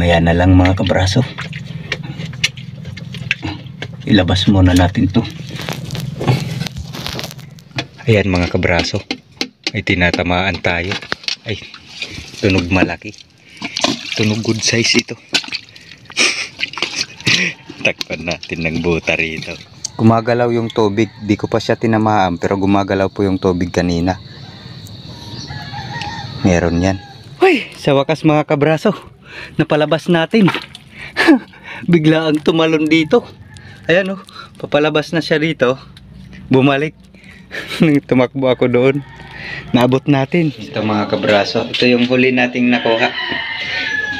Mamaya na lang mga kabraso. Ilabas muna natin to. Ayan mga kabraso, ay tinatamaan tayo. Ay, tunog malaki. Tunog good size ito. Takpan natin ng buta rito. Gumagalaw yung tubig. Di ko pa siya tinamaan pero gumagalaw po yung tubig kanina. Meron yan. Uy, sa wakas mga kabraso, napalabas natin. Bigla ang tumalon dito. Ayan oh, papalabas na siya dito. Bumalik. Tumakbo ako doon. Naabot natin. Ito mga kabraso, ito yung huli nating nakuha.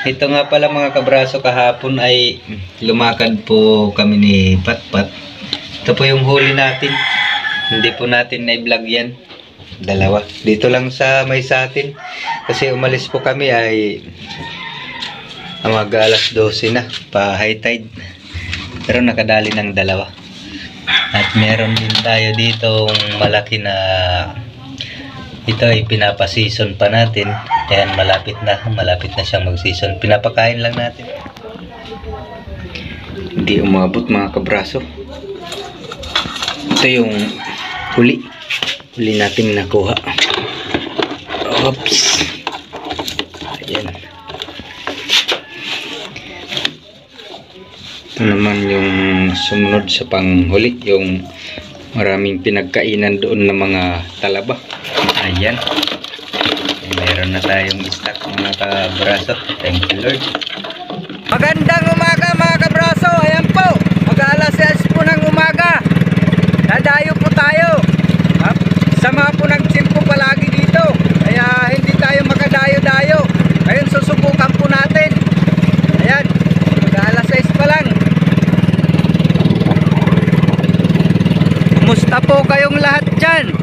Ito nga pala mga kabraso, kahapon ay lumakad po kami ni Patpat. Ito po yung huli natin. Hindi po natin na-vlog yan. Dalawa. Dito lang sa may sa atin. Kasi umalis po kami ay mag alas 12 na. Pa high tide. Pero nakadali ng dalawa. At meron din tayo ditong malaki na ito ay pinapa-season pa natin. Ayan, malapit na siyang mag-season. Pinapakain lang natin. Hindi umabot mga kabraso. Ito yung huli nating nakuha. Oops. Ayan. Ito naman yung sumunod sa panghuli, yung maraming pinagkainan doon ng mga talaba. Ayan. Meron na tayong stock mga kabraso. Thank you Lord. Magandang umaga mga kabraso. Ayan po, mag-alas 6 po ng umaga. Dadayo po tayo. Sama po ng tsimpo palagi dito. Kaya hindi tayo makadayo-dayo. Ngayon susubukan po natin. Ayan, mag-alas 6 pa lang. Kumusta po kayong lahat dyan?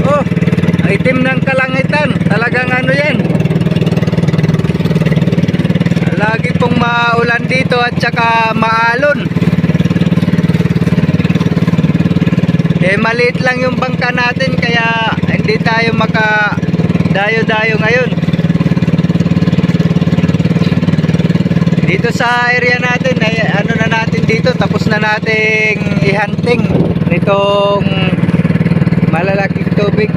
Oh, itim ng kalangitan. Talagang ano yan. Lagi pong maulan dito at saka maalon. Eh maliit lang yung bangka natin kaya hindi tayo makadayo-dayo ngayon. Dito sa area natin ay ano na natin dito, tapos na nating ihunting nitong malalaking tubig.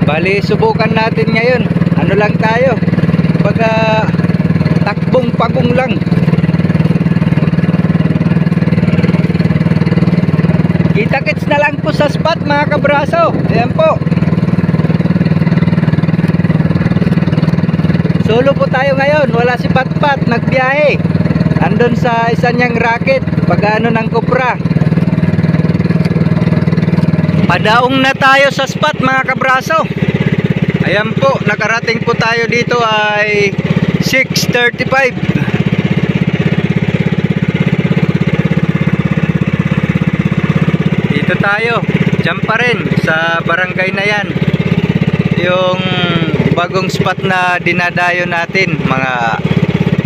Bali subukan natin ngayon. Ano lang tayo? Pagka takbong pagong lang. Kita-kits na lang po sa spot mga kabraso. Ayan po. Solo po tayo ngayon. Wala si Patpat, nagbiyahe. Andun sa isa niyang racket, pag-ano ng kopra. Padaong na tayo sa spot mga kabraso. Ayan po, nakarating po tayo dito ay 6:35. Dito tayo, dyan pa rin sa barangay na yan. Yung bagong spot na dinadayo natin. Mga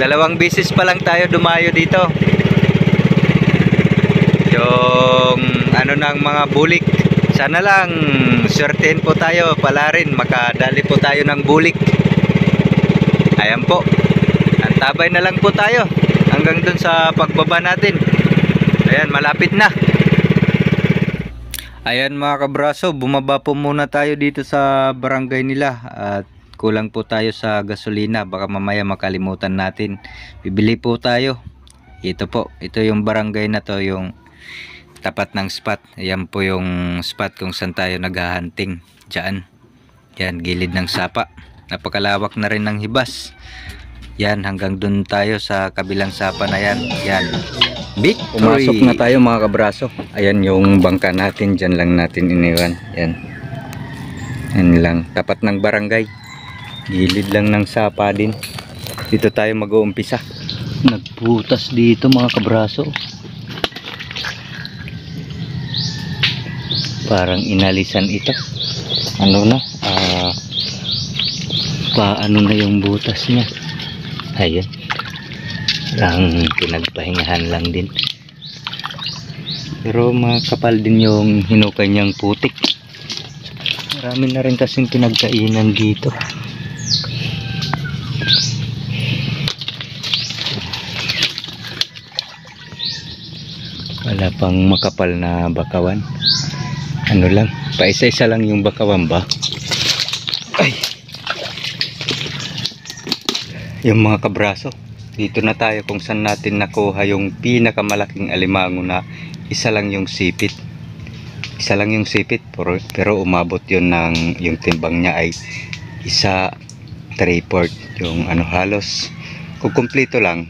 2 beses pa lang tayo dumayo dito. Yung ano ng mga bulik. Sana lang swertein po tayo pala rin. Makadali po tayo ng bulik. Ayan po. Antabay na lang po tayo hanggang dun sa pagbaba natin. Ayan, malapit na. Ayan mga kabraso, bumaba po muna tayo dito sa barangay nila at kulang po tayo sa gasolina, baka mamaya makalimutan natin. Bibili po tayo. Ito po, ito yung barangay na to, yung tapat ng spot. Ayan po yung spot kung saan tayo naghahunting. Diyan. Yan, gilid ng sapa. Napakalawak na rin ng hibas. Yan, hanggang dun tayo sa kabilang sapa na yan. Yan. Victory. Pumasok na tayo mga kabraso. Ayan yung bangka natin. Diyan lang natin iniwan. Yan. Yan lang. Tapat ng barangay. Gilid lang ng sapa din. Dito tayo mag-uumpisa. Nagputas dito mga kabraso. Parang inalisan ito. Ano na? Paano na yung butas niya? Ayan. Lang pinagpahingahan lang din. Pero makapal din yung hinukay niyang putik. Marami na rin kasing pinagkainan dito. Wala pang makapal na bakawan. Ano lang, paisa-isa lang yung bakawan ba? Ay! Yung mga kabraso, dito na tayo kung saan natin nakuha yung pinakamalaking alimango na isa lang yung sipit. Isa lang yung sipit, pero umabot yun ng, yung timbang niya ay isa 3/4. Yung ano, halos kung kumpleto lang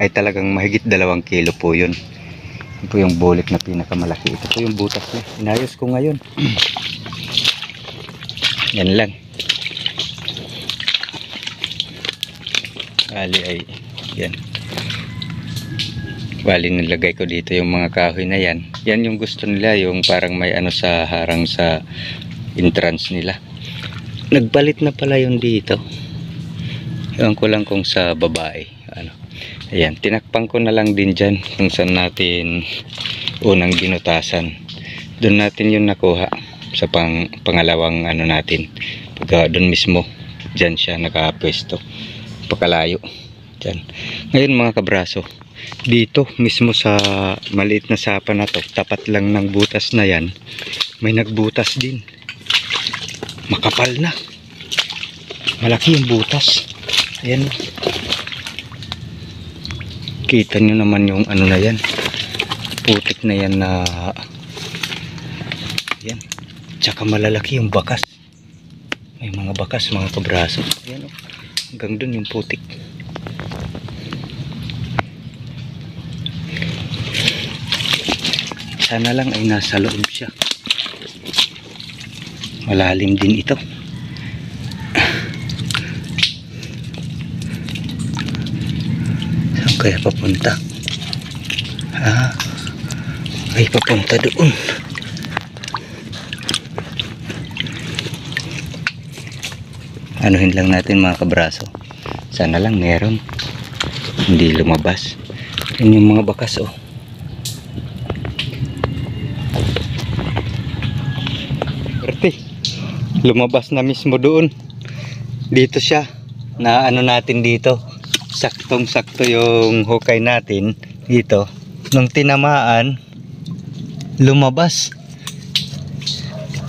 ay talagang mahigit 2 kilo po yun. Ito po yung bulik na pinakamalaki. Ito po yung butas niya. Inayos ko ngayon. Yan lang. Bali ay yan. Bali nilagay ko dito yung mga kahoy na yan. Yan yung gusto nila, yung parang may ano sa harang sa entrance nila. Nagbalit na pala yung dito. Ewan ko lang kung sa babae. Ano. Ayan, tinakpan ko na lang din dyan kung saan natin unang ginutasan. Doon natin yung nakuha sa pangalawang ano natin. Pagka doon mismo, dyan siya nakapwesto. Pakalayo. Dyan. Ngayon mga kabraso, dito mismo sa maliit na sapa na to, tapat lang ng butas na yan, may nagbutas din. Makapal na. Malaki yung butas. Ayan. Kita nyo naman yung ano na yan, putik na yan na yan. Tsaka malalaki yung bakas. May mga bakas mga kabraso. Ayan, oh. Hanggang dun yung putik. Sana lang ay nasa loob siya. Malalim din ito. Kaya papunta ay papunta doon. Anuhin lang natin mga kabraso, sana lang meron, hindi lumabas. Yan yung mga bakas, oh. Berti lumabas na mismo doon. Dito siya na ano natin dito, saktong sakto yung hukay natin dito. Nung tinamaan, lumabas.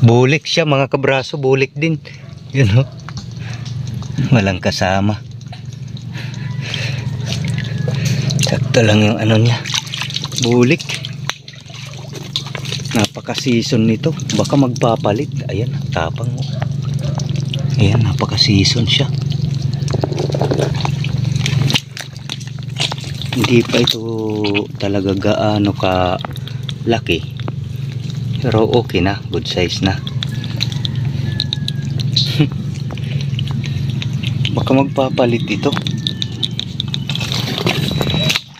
Bulik siya mga kabraso, bulik din. Yun, oh. Walang kasama. Sakto lang yung ano niya, bulik. Napaka-season nito. Baka magpapalit. Ayan, tapang mo. Ayan, napaka-season siya. Hindi pa ito talaga gaano ka laki, pero okay na, good size na. Baka magpapalit ito.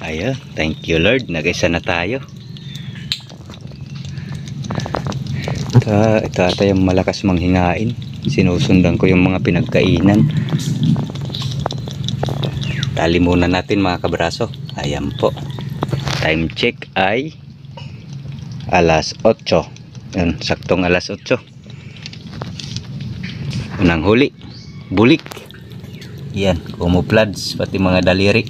Ayan, thank you Lord, nag-isa na tayo. Ito ata yung malakas manghingain. Sinusundan ko yung mga pinagkainan. Tali muna natin mga kabraso. Ayan po. Time check ay alas 8. Yan, saktong alas 8. Unang huli. Bulik. Yan, kumuplads pati mga daliri.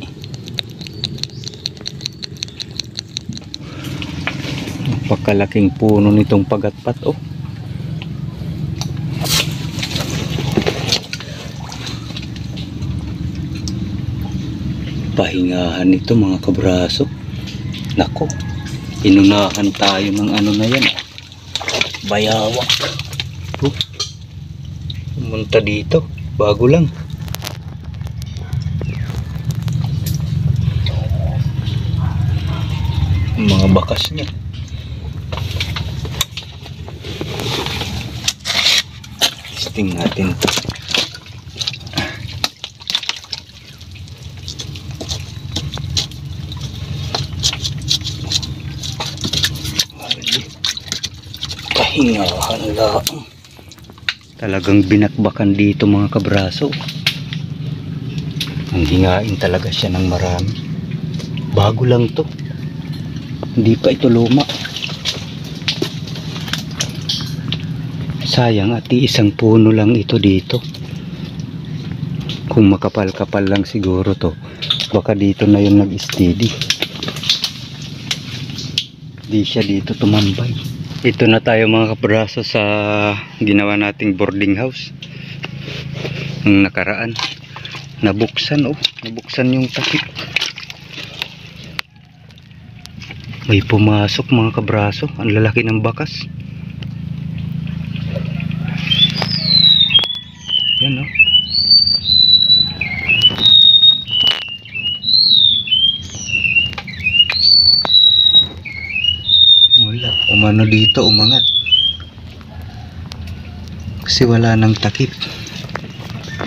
Napakalaking puno nitong pagatpat, oh. Pahingahan ito mga kabraso. Nako, inunahan tayo ng ano na yan, bayawak. Pumunta dito, bago lang. Mga bakas niya. Testing natin. Kahingahan lang. Talagang binakbakan dito mga kabraso. Ang hingain talaga siya ng marami. Bago lang to. Hindi pa ito luma. Sayang at isang puno lang ito dito. Kung makapal-kapal lang siguro to, baka dito na yung nag-steady. Di siya dito tumambay. Ito na tayo mga kabraso sa ginawa nating boarding house. Nung nakaraan, nabuksan nabuksan yung takip. May pumasok mga kabraso, ang lalaki ng bakas. Yan wala, umano dito, umangat kasi wala nang takip.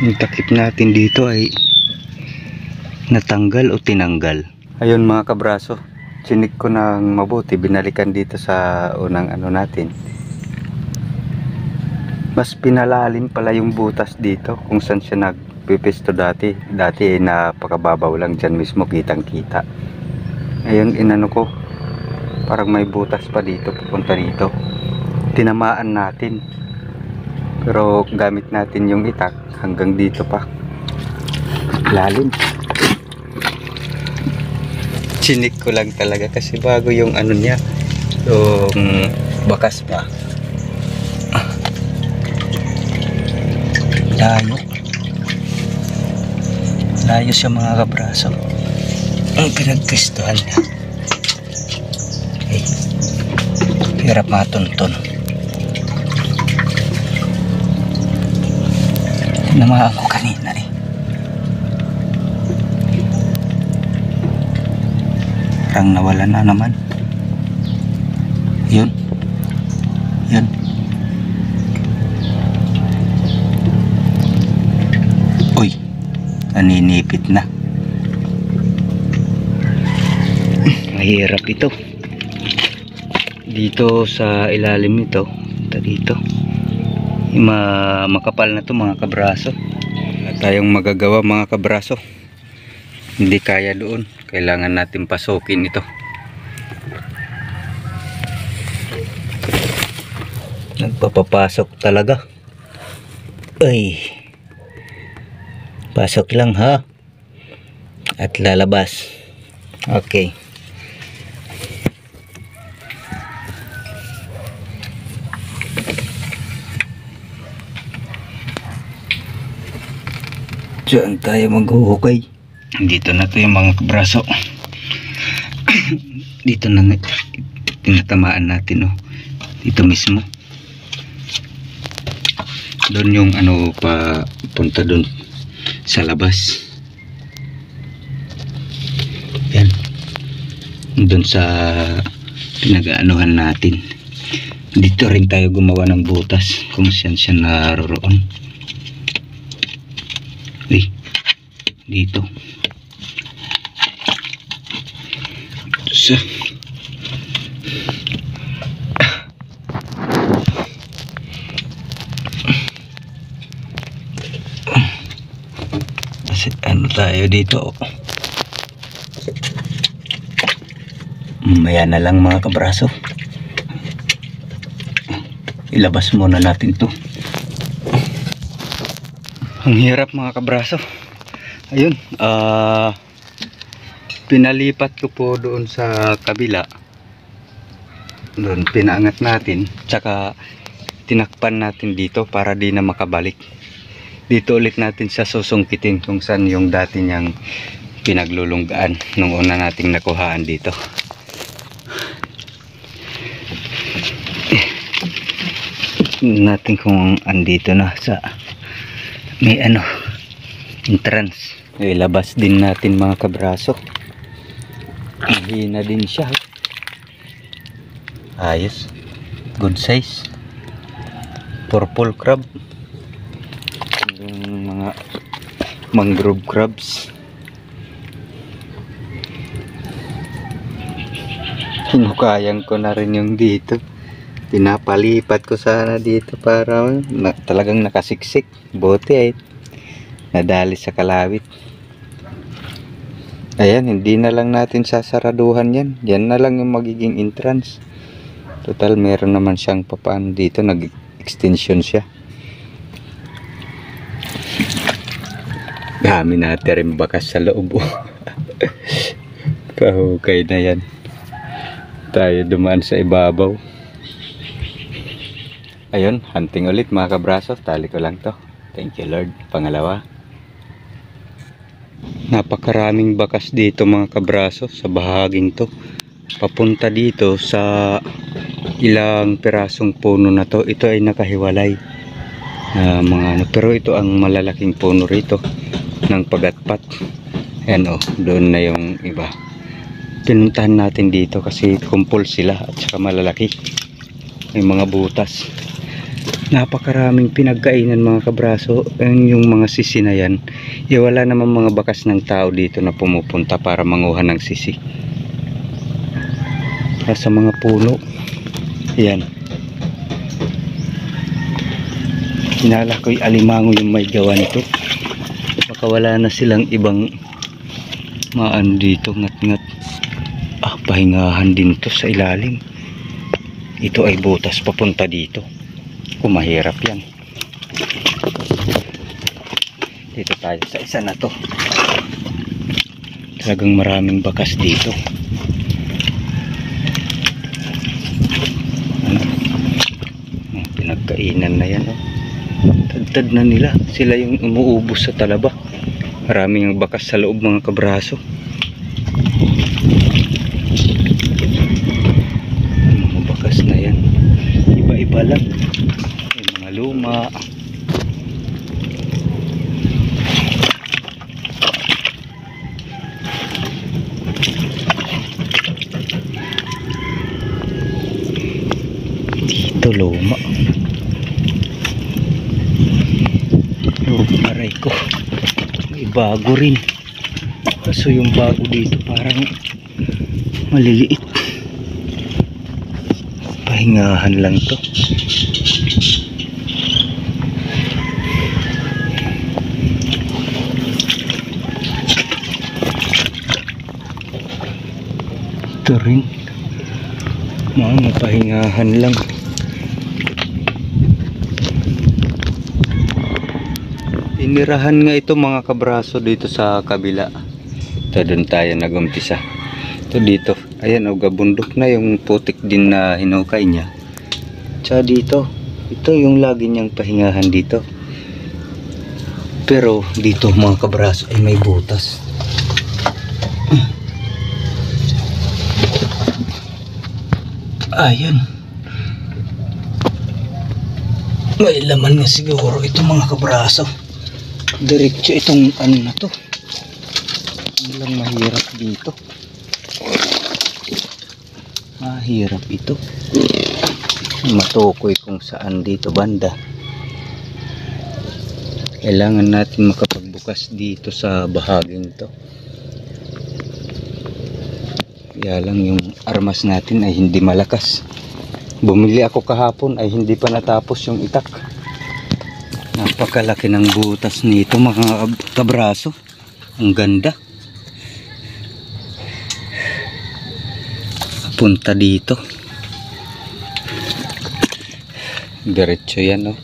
Yung takip natin dito ay natanggal o tinanggal. Ayun mga kabraso, chinik ko ng mabuti, binalikan dito sa unang natin. Mas pinalalim pala yung butas dito kung saan siya nagpipisto dati. Dati ay napakababaw lang, dyan mismo kitang kita. Ngayon inano ko, parang may butas pa dito papunta dito. Tinamaan natin, pero gamit natin yung itak hanggang dito pa lalim. Chinik ko lang talaga kasi bago yung niya, yung bakas pa. Layo siya mga kabraso. Ang pinagpistuhan niya. Hirap matunton. Tinamaan ko kanina parang nawala na naman. Yun. Uy, naninipit na. Mahirap ito dito sa ilalim nito. Dito makapal na to mga kabraso. Wala tayong magagawa mga kabraso, hindi kaya doon. Kailangan natin pasukin ito. Nagpapapasok talaga. Ay, pasok lang ha, at lalabas. Okay. Diyan tayo maghuhukay. Dito na to yung mga kabraso. Dito na tinatamaan natin dito mismo. Doon yung punta doon sa labas. Yan. Doon sa pinag-aanuhan natin. Dito rin tayo gumawa ng butas kung saan siya naroroon. Dito. So, tayo dito. Maya na lang mga kabraso. Ilabas muna natin to. Ang hirap mga kabraso. Ayun, pinalipat ko po doon sa kabila. Doon pinaangat natin, tsaka tinakpan natin dito para di na makabalik. Dito ulit natin sa susungkitin kung saan yung dati niyang pinaglulunggaan nung una nating nakuhaan dito. Natin kung andito na sa may entrance. Ilabas din natin mga kabraso. Mahina din siya. Ayos, good size. Purple crab, yung mga mangrove crabs. Hinukayan ko na rin yung dito. Pinapalipat ko sana dito para talagang nakasiksik. Buti ay nadali sa kalawit. Ayan, hindi na lang natin sasaraduhan yan. Yan na lang yung magiging entrance. Total meron naman siyang papaano dito, nag-extension siya. Dami natin rin bakas sa loob. Pahukay na yan. tayo dumaan sa ibabaw. Ayun, hunting ulit mga kabraso. Tali ko lang to. Thank you Lord. Pangalawa. Napakaraming bakas dito mga kabraso sa bahaging to. Papunta dito sa ilang pirasong puno na to. Ito ay nakahiwalay na mga ano. Pero ito ang malalaking puno rito ng pagatpat. Ayan o, doon na yung iba. Pinuntahan natin dito kasi kumpol sila at saka malalaki. May mga butas. Napakaraming pinagkainan mga kabraso. Yung mga sisi na yan, wala naman mga bakas ng tao dito na pumupunta para manguha ng sisi. Sa mga puno yan, hinala ko'y alimango yung may gawa nito. Baka wala na silang ibang maan dito. Ngat-ngat. Pahingahan din to sa ilalim. Ito ay butas papunta dito. Kung mahirap yan. Dito tayo sa isa na to. Talagang maraming bakas dito. Pinagkainan na yan. Tad na nila. Sila yung umuubos sa talaba. Maraming bakas sa loob mga kabraso. Mga bakas na yan. Iba-iba lang. May mga luma. Dito luma. Aray ko. May bago rin. Kaso yung bago dito parang maliliit. Pahingahan lang to. Ito rin. Mga pahingahan lang. Inirahan nga ito mga kabraso dito sa kabila. Ito doon tayo nagumpisa. Ito dito. Ayan o, gabundok na yung putik din na hinukay niya. Tsaka dito. Ito yung lagi niyang pahingahan dito. Pero dito mga kabraso ay may butas. Ayan. May laman nga siguro ito mga kabraso. Diretso itong ano na to. Ano lang mahirap dito. Mahirap ito. Matukoy kung saan dito banda. Kailangan natin makapagbukas dito sa bahaging to. Kaya lang yung armas natin ay hindi malakas. Bumili ako kahapon ay hindi pa natapos yung itak. Napakalaki ng butas nito mga kabraso. Ang ganda. Punta dito. Diretso yan, no?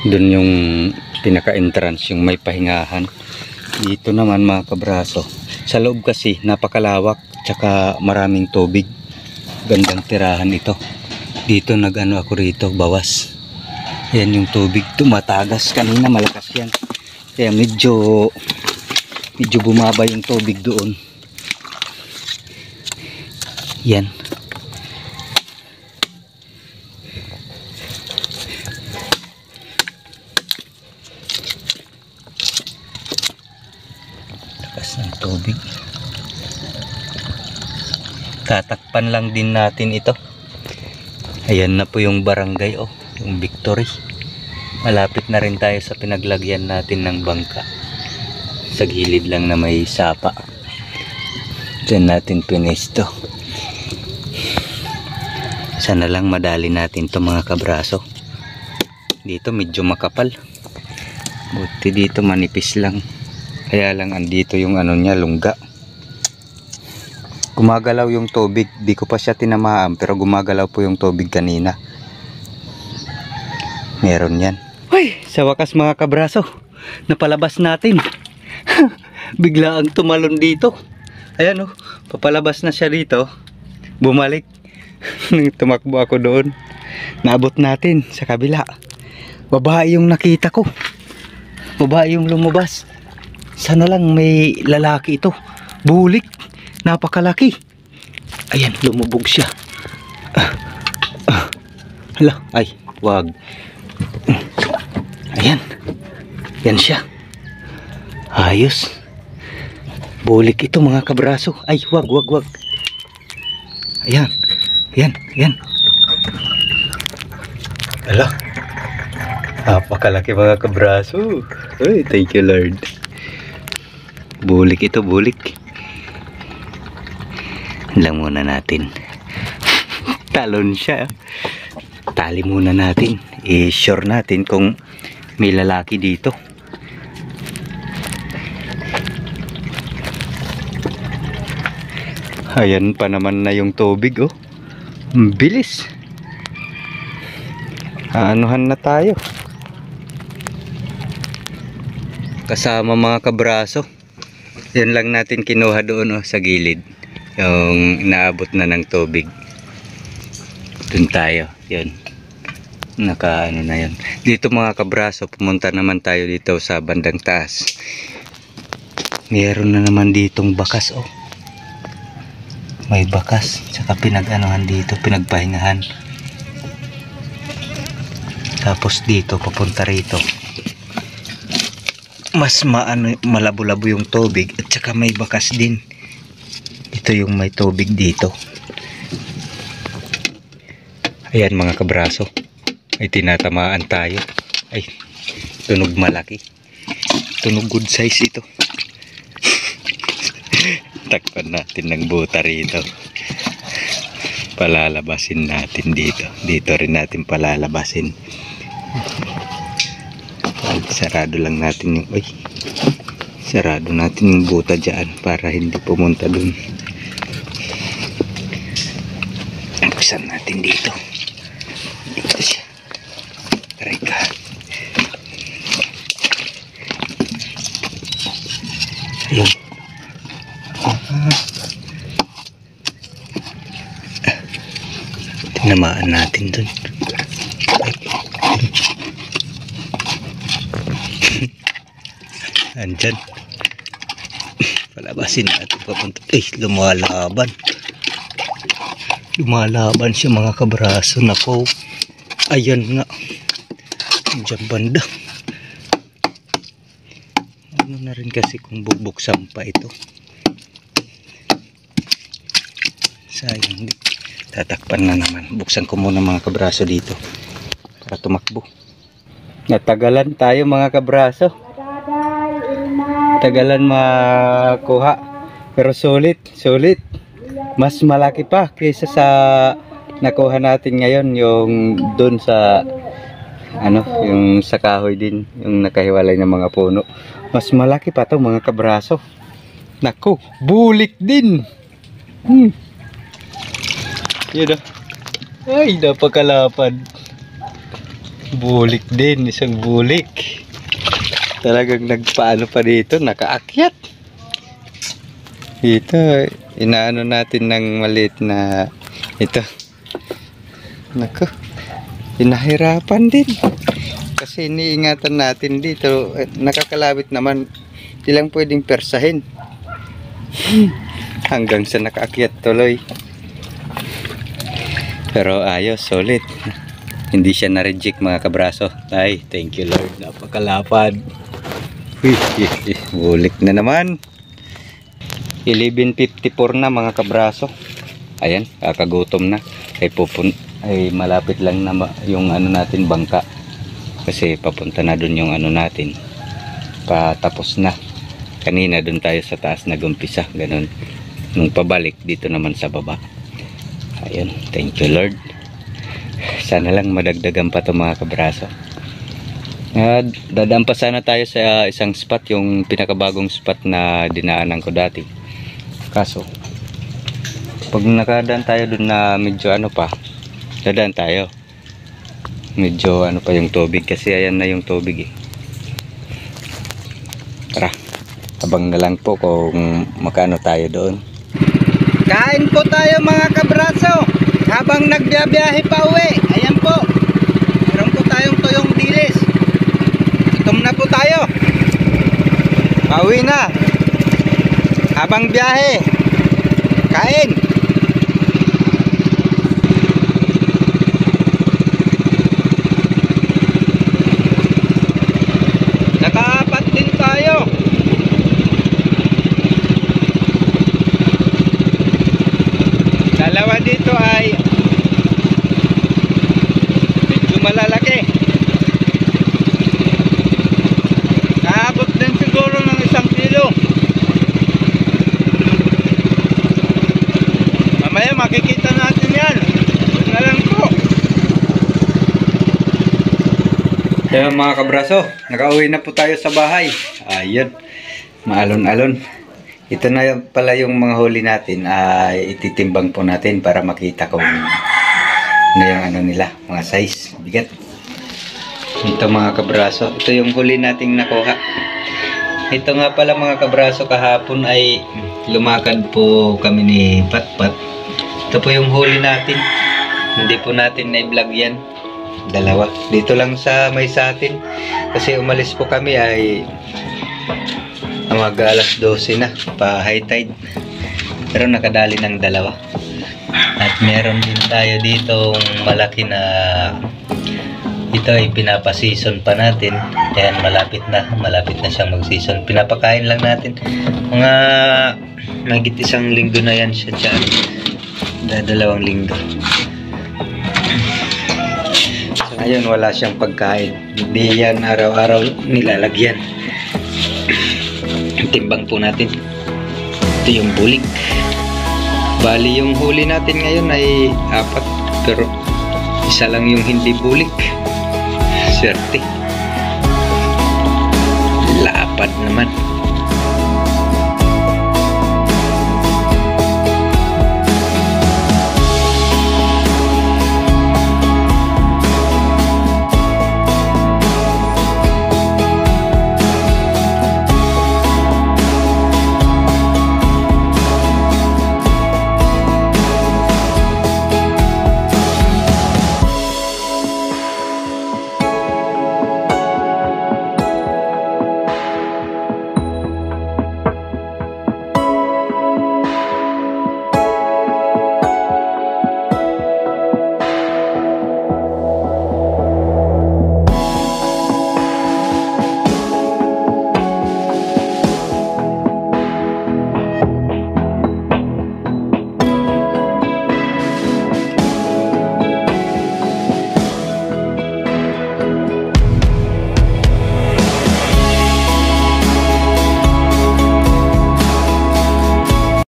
Doon yung pinaka-entrance, yung may pahingahan. Dito naman mga kabraso. Sa loob kasi napakalawak, tsaka maraming tubig. Gandang tirahan ito. Dito nag-ano ako rito, bawas. Yan yung tubig, tumatagas. Kanina malakas yan. Kaya medyo bumaba yung tubig doon. Yan. Takas ng tubig. Tatakpan lang din natin ito. Ayan na po yung barangay, oh. Yung Victory. Malapit na rin tayo sa pinaglagyan natin ng bangka. Sa gilid lang na may sapa. Diyan natin pinesto. Sana lang madali natin to mga kabraso. Dito medyo makapal. Buti dito manipis lang. Kaya lang andito yung ano niya, lungga. Gumagalaw yung tubig. Di ko pa siya tinamaan pero gumagalaw po yung tubig kanina. Meron yan. Uy, sa wakas mga kabraso, napalabas natin. Bigla ang tumalon dito. Ayan, oh, papalabas na siya dito. Bumalik. Nung tumakbo ako doon, naabot natin sa kabila. Babae yung nakita ko. Babae yung lumabas. Sana lang may lalaki ito. Bulik. Napakalaki. Ayan, lumubog siya. Hala, ay, wag. Ayan. Yan siya. Ayos. Bulik ito mga kabraso. Ay, wag. Ayan. Yan. Hala. Napakalaki mga kabraso. Ay, thank you Lord. Bulik ito, bulik. Lang muna natin. Talon siya. Tali muna natin. I-sure natin kung may lalaki dito. Ayan pa naman na yung tubig, oh. Bilis. Anuhan na tayo. Kasama mga kabraso. Yan lang natin kinuha doon, oh, sa gilid. Yung naabot na ng tubig. Doon tayo. Yun. Nakaano na yun. Dito mga kabraso, pumunta naman tayo dito sa bandang taas. Meron na naman ditong bakas, oh. May bakas. Tsaka pinag-anuhan dito, pinagpahingahan. Tapos dito, papunta rito. Mas malabo-labo yung tubig. At tsaka may bakas din. Ito yung may tubig dito. Ayan mga kabraso. Ay tinatamaan tayo. Ay, tunog malaki. Tunog good size ito. Takpan natin ng buta rito. Palalabasin natin dito. Dito rin natin palalabasin. Sarado lang natin yung sarado natin yung buta dyan para hindi pumunta dun. Buksan natin dito. Dito siya. Teka. Ayun. Tinamaan natin dun. Andyan. Palabasin natin papunta. Lumalaban. Lumalaban siya mga kabraso. Nako. Ayan nga. Andyan banda. Ano na rin kasi kung bubuksan pa ito. Sayang. Tatakpan na naman. Buksan ko muna mga kabraso dito. Para tumakbo. Natagalan tayo mga kabraso. Tagalan makuha. Pero sulit. Mas malaki pa kaysa sa nakuha natin ngayon. Yung doon sa yung sa kahoy din. Yung nakahiwalay ng mga puno. Mas malaki pa to mga kabraso. Naku, bulik din. Yun o. Ay, napakalapad. Bulik din. Isang bulik. Talagang nagpaano pa dito. Nakaakyat. Dito. Inaano natin ng maliit na ito. Naku. Pinahirapan din. Kasi iniingatan natin dito. Nakakalabit naman. Di lang pwedeng persahin. Hanggang sa nakaakyat tuloy. Pero ayos, solid. Hindi siya na-reject mga kabraso. Ay, thank you Lord. Napakalapad. Bulik na naman. 11:54 na mga kabraso. Ayan, kakagutom na. Ay malapit lang na yung natin bangka. Kasi papunta na dun yung natin. Patapos na. Kanina dun tayo sa taas nagumpisa. Ganun. Nung pabalik dito naman sa baba. Ayun, thank you Lord. Sana lang madagdagan pa ito mga kabraso. Dadaan pa sana tayo sa isang spot, yung pinakabagong spot na dinaanan ko dati. Kaso pag nakadaan tayo dun na medyo pa, dadaan tayo medyo pa yung tubig, kasi ayan na yung tubig Tara, abang na lang po kung makano tayo doon. Kain po tayo mga kabraso. habang nagbiyahe pa uwi, ayan po, meron po tayong tuyong dilis. Gutom na po tayo. Pauwi na. Habang biyahe, kain. Nakaapat din tayo. Dalawa dito ay medyo malalaki. Naabot din siguro ng 1 kilo. Mamaya makikita natin yan. Huwag na lang po. Kaya mga kabraso, nakauwi na po tayo sa bahay. Ayun, maalon-alon. Ito na pala yung mga huli natin, ay ititimbang po natin para makita kung ano yung ano nila, mga size, bigat. Ito mga kabraso, ito yung huli nating nakuha. Ito nga pala mga kabraso, kahapon ay lumakad po kami ni Patpat. Ito po yung huli natin, hindi po natin na-vlog yan. Dalawa, dito lang sa may sa atin, kasi umalis po kami ay mag alas 12 na, pa high tide, pero nakadali ng dalawa. At meron din tayo ditong malaki na ito ay pinapa-season pa natin. Ayan, malapit na siyang mag-season. Pinapakain lang natin, mga mahigit 1 linggo na yan siya dyan, 2 linggo. So ngayon wala siyang pagkain, hindi yan araw-araw nilalagyan. Timbang po natin. Ito yung bulik. Bali yung huli natin ngayon ay 4, pero isa lang yung hindi bulik. Swerte. Lapad naman.